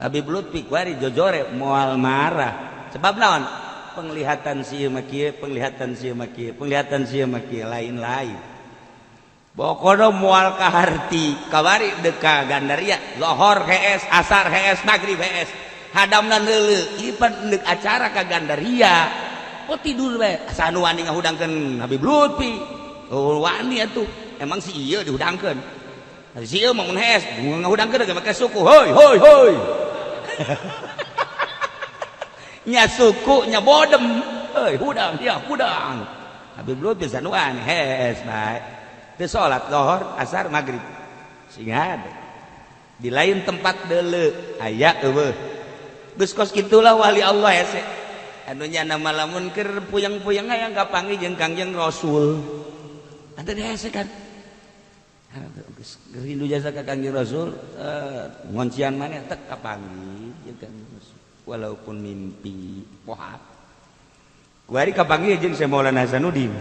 Habib Lutfi kuari jojore moal marah sebab naon penglihatan si makie penglihatan si makie penglihatan si makie lain-lain pokoknya moal kaharti kawari deka gandaria lohor hees asar hees maghrib hees hadamna neuleuh ipan deuk acara ka gandaria oh tidur we sanu wani ngahudangkeun Habib Lutfi oh wani atuh emang si ieu dihudangkeun si ieu mah mun hees ngahudangkeun ge make suku hoi hoi hoi nya suku nya bodem euy hudang ya hudang Habib Lutfi sanu wani hees bae teu salat lohor asar maghrib sehingga ada di lain tempat deuleu aya eueuh geus kos kitulah wali Allah hese anu nya nama lamun keur puyeng-puyeng aya kapanggih jeung Kangjeng Rasul atuh hese kan geus rindu jasa ka Kangjeng Rasul ngoncian maneh teh kapanggih jeung Kangjeng Rasul walaupun mimpi pohat kuari kapanggih jeung Syekh Maulana Hasanuddin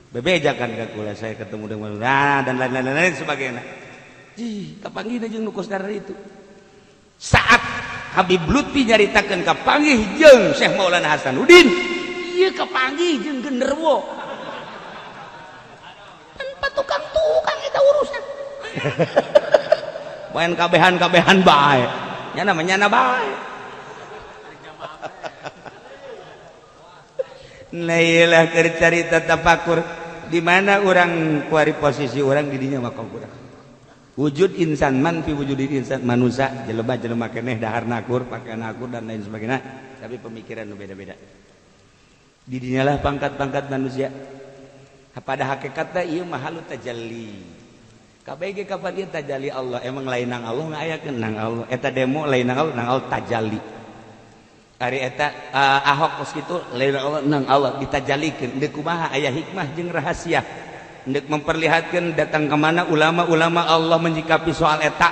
bebejakan ka kula saya ketemu dengan dan lain-lain sebagainya kapanggih jeung nu kosdar itu saat Habib Lutfi nyaritakeun kapanggih jeung Syekh Maulana Hasanuddin ieu kapanggih jeung genderuwo pan tukang eta urusan main kabehan-kabehan bae nya namanya bae Nailah keur carita tafakur di mana orang kuari posisi orang di dinya maka urang wujud insan man fi wujudin insan manusia jelema-jelema keneh dahar nakur pakaian nakur dan lain sebagainya tapi pemikiran nu beda-beda di dinya lah pangkat-pangkat manusia pada hakikatna ieu mah halu tajalli kabeh ge kapan ieu tajalli Allah emang lain nang Allah ngayakeun nang Allah eta demo lain nang Allah tajalli ari eta Ahok kos kitu lain Allah nang Allah ditajalikeun deuk kumaha aya hikmah jeung rahasia hendak memperlihatkan datang ke mana ulama-ulama Allah menyikapi soal eta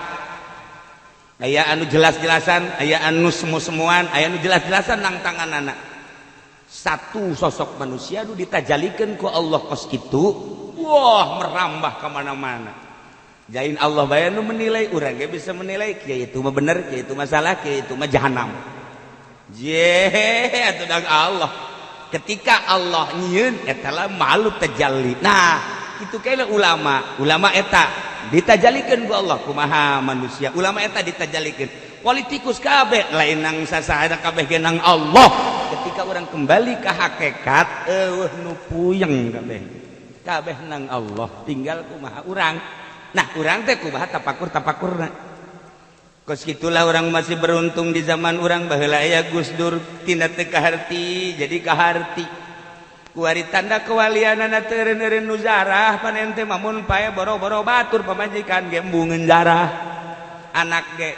aya anu jelas-jelasan aya anu semu-semuan aya anu jelas-jelasan nang tanganana satu sosok manusia nu ditajalikeun ku Allah kos kitu wah merambah ka mana-mana jain Allah bae nu menilai urang ge bisa menilai kieu itu mah bener kieu itu mah salah kieu itu mah jahanam atuh dang Allah ketika Allah nyieun eta lah malu tajalli nah itu kayaknya ulama eta ditajallikeun ku Allah kumaha manusia ulama eta ditajallikeun politikus kabeh lain nang sasaha kabeh ge nang Allah ketika orang kembali ke hakikat eueuh nu puyeng kabeh nang Allah tinggal kumaha urang nah urang teh kumaha tapakurna kos gitulah orang masih beruntung di zaman orang baheula aya Gus Dur tina teu kaharti jadi kaharti kuari tanda kewalianana teu eureun nu zarah panen teh mamun pae boro-boro batur pamajikan ge embungeun zarah anak ge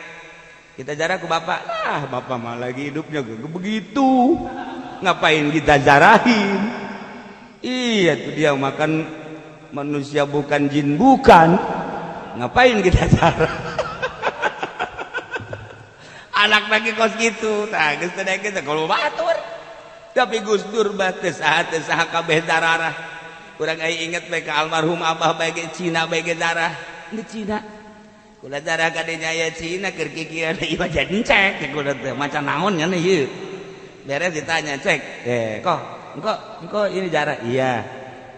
kita zarah ku bapak bapak mah lagi hidupnya ge begitu ngapain kita zarahin iya tuh dia makan manusia bukan jin bukan ngapain kita zarah anak lagi kos gitu nah geus teh kita kalau batur tapi Gus Dur bates saha kabeh dararah urang aya inget bae ka almarhum abah bae ge Cina bae ge darah di Cina kula darah ka dinya aya Cina keur kikieu ieu jadi cek kula teh macan naon nya ieu beres ditanya cek engko ini darah iya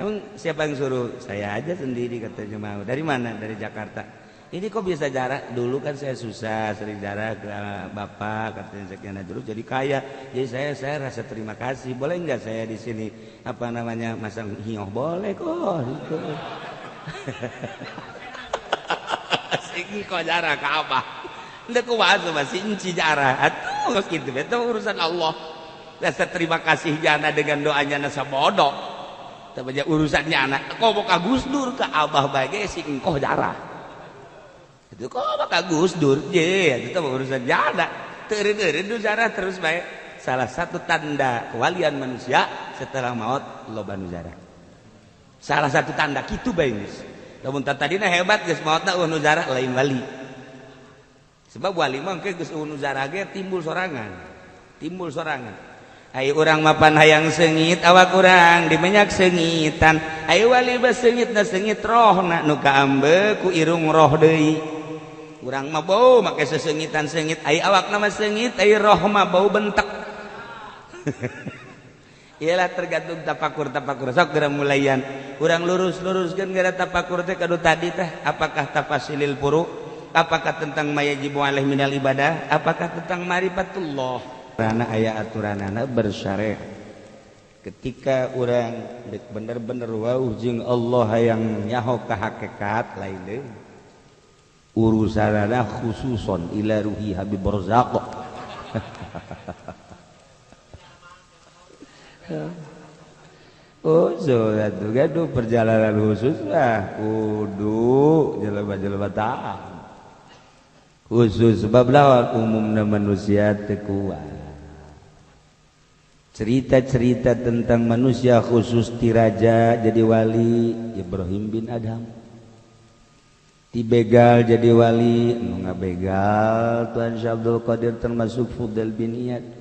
emang siapa yang suruh saya aja sendiri katanya mau dari mana dari Jakarta ini kok bisa jarak dulu kan saya susah sering jarak ke bapak katanya sekian dulu jadi kaya jadi saya rasa terima kasih boleh nggak saya di sini apa namanya masang hioh boleh kok gitu. Sing kok jarak ke apa ndak kuat masih inci jarak atuh gitu itu urusan Allah rasa terima kasih jana dengan doanya nasa bodoh tapi urusannya anak kok mau Gus Dur ke abah bagai si engkoh jarak itu kok maka Gus Dur itu urusan jada teureun zarah terus baik salah satu tanda kewalian manusia setelah maut loba nu zarah salah satu tanda kitu bae geus lamun tadina hebat geus mautna nu zarah lain wali sebab wali mah engke geus nu zarah ge timbul sorangan ai urang mapan hayang seungit awak urang dimenyak seungitan ai wali baseungitna seungit rohna nu kaambe ku irung roh deui urang mah bau make sesengitan sengit ai awak nama sengit ai roh mah bau bentek. Iyalah tergantung tapakur sok geura mulayan urang lurus-luruskeun gara tapakur teh kadu tadi teh apakah tafasilil furu apakah tentang mayajibu alaih minal ibadah apakah tentang marifatullah karena aya aturanana bersyariat ketika urang bener-bener wauh jeung Allah hayang nyaho ka hakikat lain deui urusanana khususon ila ruhi habib barzaq. Oh surat gaduh perjalanan khusus lah kudu jelema-jelema taat khusus sebab lawan umumna manusia teu kuat cerita-cerita tentang manusia khusus ti raja jadi wali Ibrahim bin Adham ti begal jadi wali anu ngabegal Tuan Syekh Abdul Qadir termasuk Fudail bin Iyad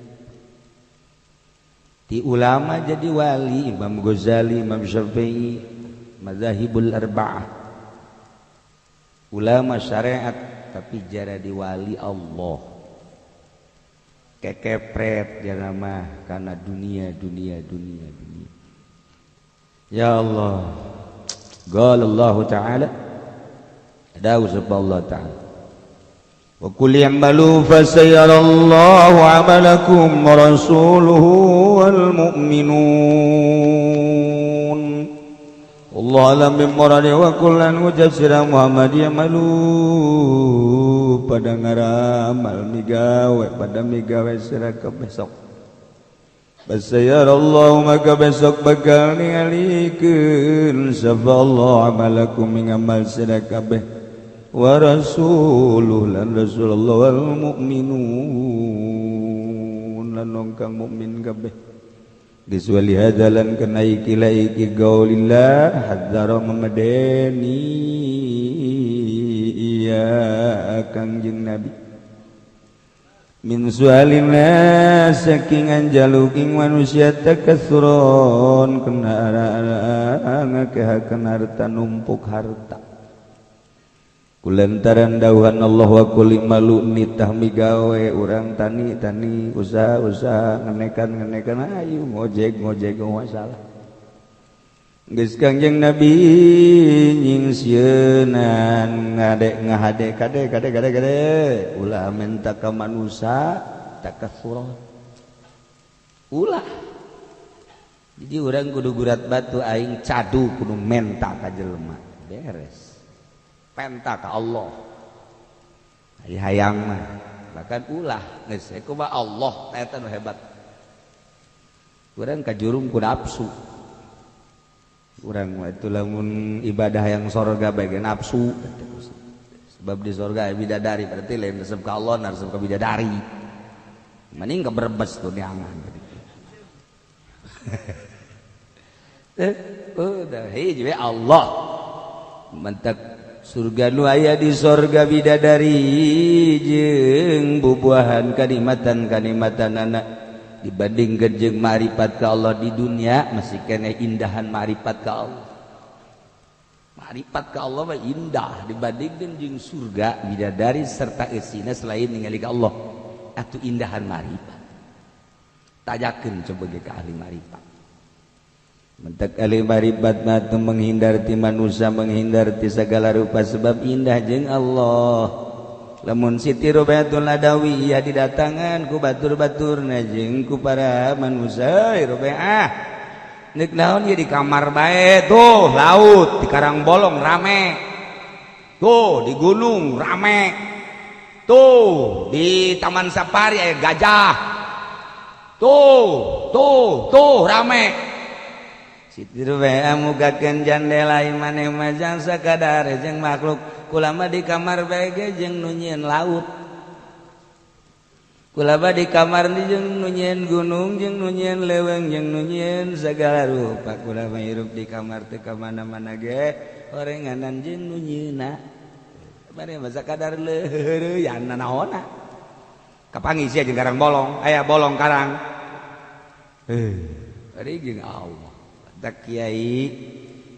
ti ulama jadi wali Imam Ghazali, Imam Syafi'i, mazahibul arba'ah ulama syariat tapi jara di wali Allah kekepret jana mah karena dunia ya Allah qala Allah Ta'ala dawu Allah Ta'ala wa qul i'malu fasayarallahu 'amalakum wa rasuluhu wal mu'minun Allah alam bimuradi wa kullan wajasira Muhammad ya'malu pada ngaramal migawe pada migawe siraka besok fasayarallahu maka besok bakal ningalikeun sapa Allah 'amalakum ngamal siraka wa rasuluh lan rasulullah wal mu'minun lan kang mukmin kabeh geus wali hadalan kana iki gaulillah hadzara mamadeni iya kangjeng nabi min sualina saking anjaluking manusia takatsuron kana ngakehakeun harta numpuk harta kulantaran dawuhan Allah wa qul malu nitah migawe urang tani usaha ngenekan ayo ngojek masalah geus kangjeng Nabi nyingsieunan ngade kade ulah menta ka manusia takatsuron ulah jadi urang kudu gurat batu aing cadu kudu menta ka jelema beres penta ka Allah hayang mah bahkan ulah geus kumaha Allah eta nu hebat urang kajurung ku nafsu urang mah itu lamun ibadah yang sorga bae nafsu sebab di sorga aya bidadari berarti lain resep ka Allah na resep ka bidadari mending keberbes tuh diangan udah hiji Allah mentek surga nu aya di sorga bidadari jeung bubuahan kalimatan-kalimatanana dibandingkeun jeung ma'rifat ka Allah di dunia masih keneh indahan ma'rifat ka Allah. Ma'rifat ka Allah mah indah dibandingkeun jeung surga bidadari serta eusina selain ningali ka Allah. Atuh indahan ma'rifat. Tajakeun coba ge ka ahli ma'rifat. Mentek ahli marifat mah menghindar ti manusia menghindar ti segala rupa sebab indah jeung Allah. Lamun Siti Rubayatul Adawiyah didatangan ku batur-baturna jeung ku para manusia Rubayah. Neuk naon ieu di kamar bae tuh laut di Karang Bolong rame. Tuh di gunung rame. Tuh di Taman Safari aya gajah. Tuh rame. Siti Rubaiyah mugakeun jandela maneh mah jang sakadar jeung makhluk kulama di kamar bae ge jeung nu nyieun laut kulama di kamar di jeung nu nyieun gunung jeung nu nyieun leuweung jeung nu nyieun sagala rupa kulama hirup di kamar teu ka mana-mana ge orenganan jeung nu nyieunna bari mah sakadar leureuyana naonna kapangisi jeung Karang Bolong aya bolong karang bari jeung Allah tak kiai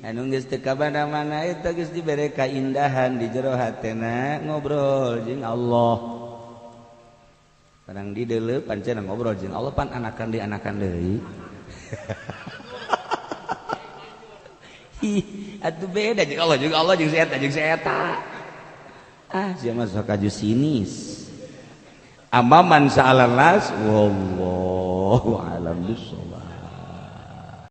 anu geus teu ka mana-mana eta geus dibere kaindahan di jero hatena ngobrol jeung Allah. Barang di deuleu pancen ngobrol jeung Allah pan anakan deui. Atuh beda jeung Allah jeung si eta. Sia mah sok aju sinis. Amaman sa'alanas wallahu a'lam bissawab.